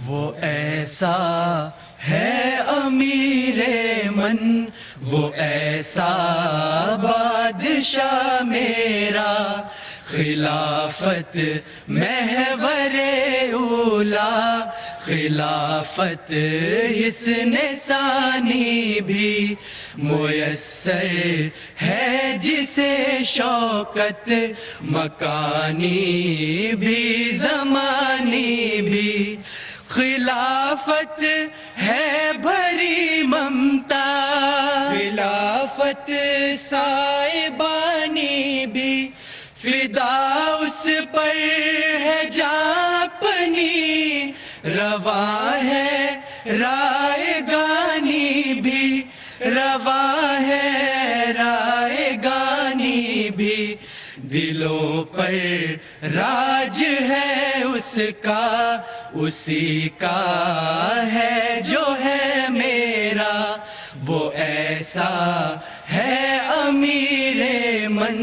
وہ ایسا ہے امیر من، وہ ایسا بادشاہ میرا، خلافت محور اولا، خلافت حسن ثانی بھی میسر ہے جسے شوکت مکانی بھی زمانی بھی، خلافت ہے بھری ممتا، خلافت سائبانی بھی، فدا اس پر ہے جاں اپنی، رواں ہے رائے گانی بھی، رواں ہے رائے گانی بھی، دلوں پر راج ہے اس کا، اسی کا ہے جو ہے میرا، وہ ایسا ہے امیر من،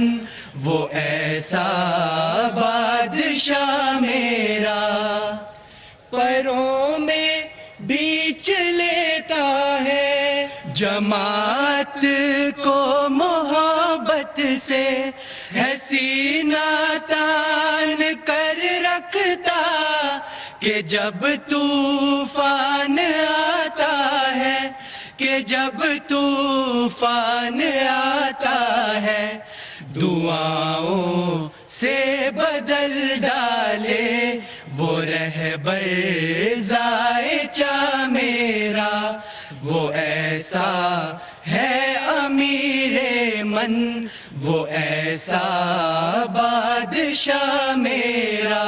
وہ ایسا بادشاہ میرا، پروں میں بیچ لیتا ہے جماعت کو محبت سے، ہے سینہ تان کر رکھتا کہ جب طوفان آتا ہے، کہ جب طوفان آتا ہے، دعاؤں سے بدل ڈالے وہ رہبر زائچہ میرا، وہ ایسا ہے امیر من، وہ ایسا بادشاہ میرا۔